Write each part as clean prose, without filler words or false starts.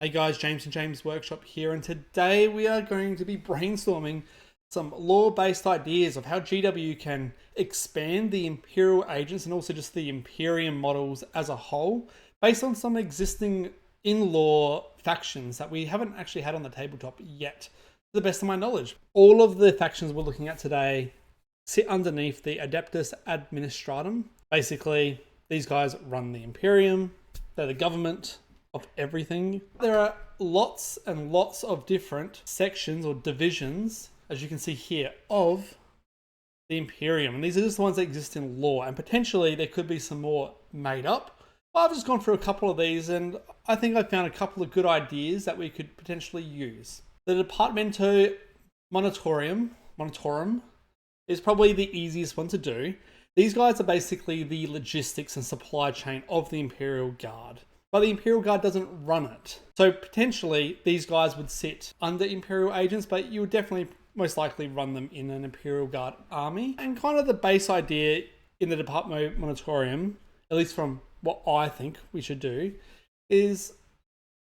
Hey guys, James and James Workshop here, and today we are going to be brainstorming some lore-based ideas of how GW can expand the Imperial agents and also just the Imperium models as a whole, based on some existing in-lore factions that we haven't actually had on the tabletop yet, to the best of my knowledge. All of the factions we're looking at today sit underneath the Adeptus Administratum. Basically, these guys run the Imperium, they're the government of everything. There are lots and lots of different sections or divisions, as you can see here, of the Imperium. And these are just the ones that exist in lore. And potentially there could be some more made up. But I've just gone through a couple of these and I think I found a couple of good ideas that we could potentially use. The Departmento Munitorum is probably the easiest one to do. These guys are basically the logistics and supply chain of the Imperial Guard. But the Imperial Guard doesn't run it. So potentially these guys would sit under Imperial agents, but you would definitely most likely run them in an Imperial Guard army. And kind of the base idea in the Departmento Munitorum, at least from what I think we should do, is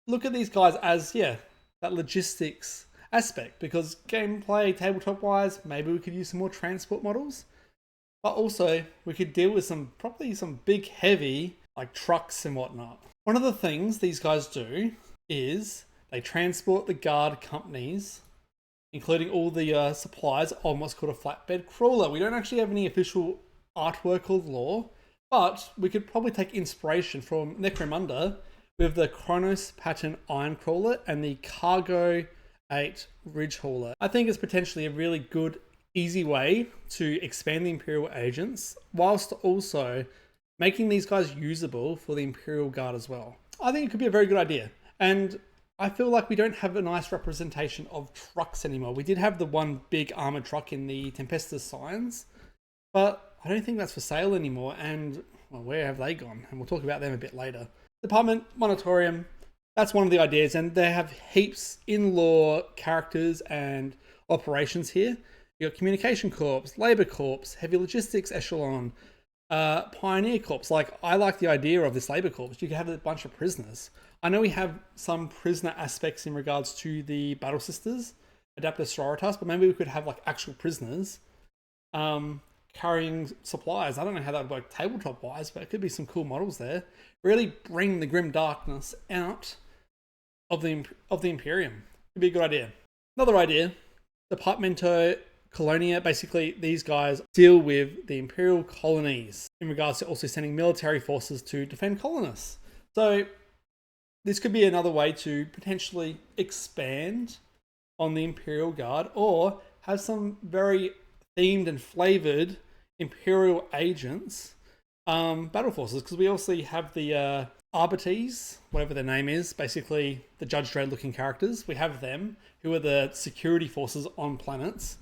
look at these guys as, that logistics aspect. Because gameplay, tabletop wise, maybe we could use some more transport models. But also we could deal with probably some big heavy, like trucks and whatnot. One of the things these guys do is they transport the guard companies, including all the supplies, on what's called a flatbed crawler. We don't actually have any official artwork or lore, but we could probably take inspiration from Necromunda with the Kronos pattern iron crawler and the Cargo 8 ridge hauler. I think it's potentially a really good, easy way to expand the Imperial agents, whilst also making these guys usable for the Imperial Guard as well. I think it could be a very good idea. And I feel like we don't have a nice representation of trucks anymore. We did have the one big armored truck in the Tempestus Scions, but I don't think that's for sale anymore. And well, where have they gone? And we'll talk about them a bit later. Department Munitorum, that's one of the ideas. And they have heaps in lore characters and operations here. You got Communication Corps, Labor Corps, Heavy Logistics Echelon, Pioneer Corps. Like, I like the idea of this Labor Corps. You could have a bunch of prisoners. I know we have some prisoner aspects in regards to the Battle Sisters, Adeptus Sororitas, but maybe we could have like actual prisoners carrying supplies. I don't know how that would work tabletop wise, but it could be some cool models there. Really bring the grim darkness out of the Imperium. Could be a good idea. Another idea, Departmento Colonia. Basically, these guys deal with the Imperial colonies in regards to also sending military forces to defend colonists. So this could be another way to potentially expand on the Imperial Guard or have some very themed and flavored Imperial agents battle forces, because we also have the Arbites, whatever their name is, basically the Judge Dredd looking characters. We have them, who are the security forces on planets.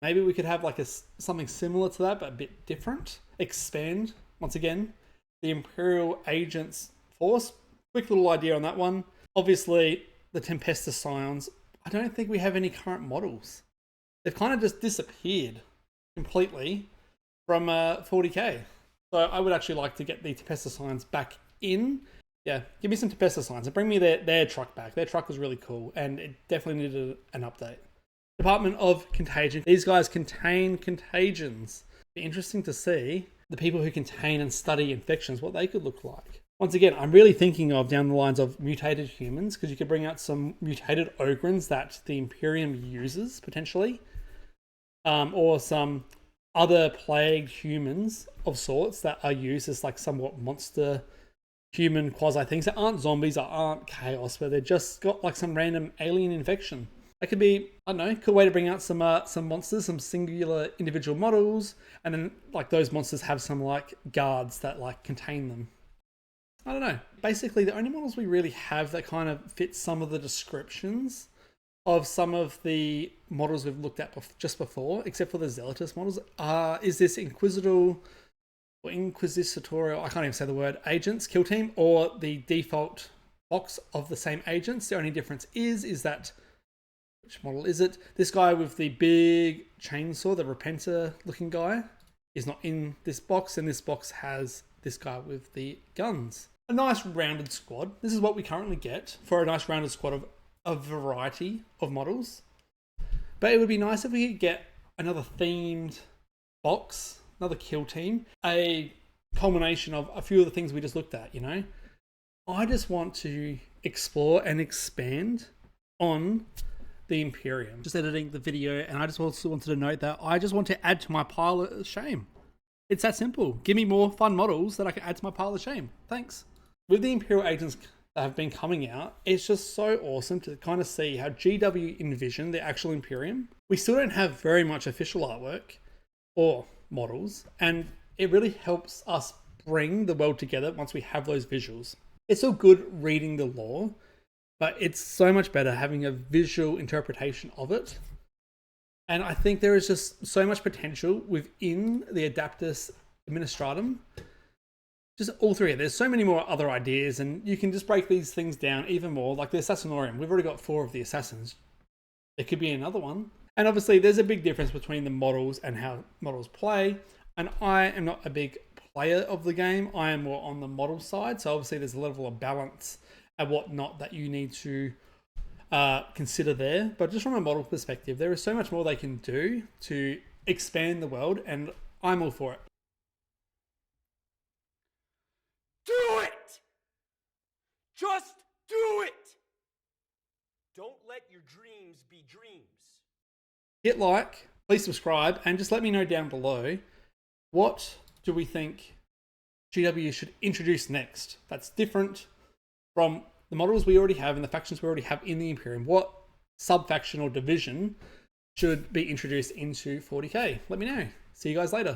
Maybe we could have like something similar to that, but a bit different. Expand, once again, the Imperial Agents force. Quick little idea on that one. Obviously, the Tempestus Scions, I don't think we have any current models. They've kind of just disappeared completely from 40k. So I would actually like to get the Tempestus Scions back in. Yeah, give me some Tempestus Scions and bring me their truck back. Their truck was really cool and it definitely needed an update. Department of Contagion. These guys contain contagions. Be interesting to see the people who contain and study infections, what they could look like. Once again, I'm really thinking of down the lines of mutated humans, because you could bring out some mutated ogrins that the Imperium uses, potentially. Or some other plagued humans of sorts that are used as like somewhat monster human quasi things that aren't zombies, that aren't chaos, but they've just got like some random alien infection. That could be, I don't know, cool way to bring out some monsters, some singular individual models, and then like those monsters have some like guards that like contain them. I don't know. Basically, the only models we really have that kind of fit some of the descriptions of some of the models we've looked at just before, except for the Zealotus models, is this Inquisitorial, I can't even say the word, agents, kill team, or the default box of the same agents. The only difference is that, which model is it? This guy with the big chainsaw, the Repenter looking guy, is not in this box, and this box has this guy with the guns. a nice rounded squad. This is what we currently get for a nice rounded squad of a variety of models. But it would be nice if we could get another themed box, another kill team, a culmination of a few of the things we just looked at, you know? I just want to explore and expand on the Imperium. Just editing the video, and I just also wanted to note that I just want to add to my pile of shame. It's that simple. Give me more fun models that I can add to my pile of shame. Thanks. With the Imperial agents that have been coming out, it's just so awesome to kind of see how GW envisioned the actual Imperium. We still don't have very much official artwork or models, and it really helps us bring the world together once we have those visuals. It's all good reading the lore, but it's so much better having a visual interpretation of it. And I think there is just so much potential within the Adeptus Administratum. Just all three. There's so many more other ideas, and you can just break these things down even more. Like the Assassinorium, we've already got 4 of the assassins. There could be another one. And obviously there's a big difference between the models and how models play. And I am not a big player of the game. I am more on the model side. So obviously there's a level of balance and whatnot that you need to consider there. But just from a model perspective, there is so much more they can do to expand the world, and I'm all for it. Do it! Just do it! Don't let your dreams be dreams. Hit like, please subscribe, and just let me know down below, what do we think GW should introduce next that's different from the models we already have and the factions we already have in the Imperium? What sub-faction or division should be introduced into 40k? Let me know. See you guys later.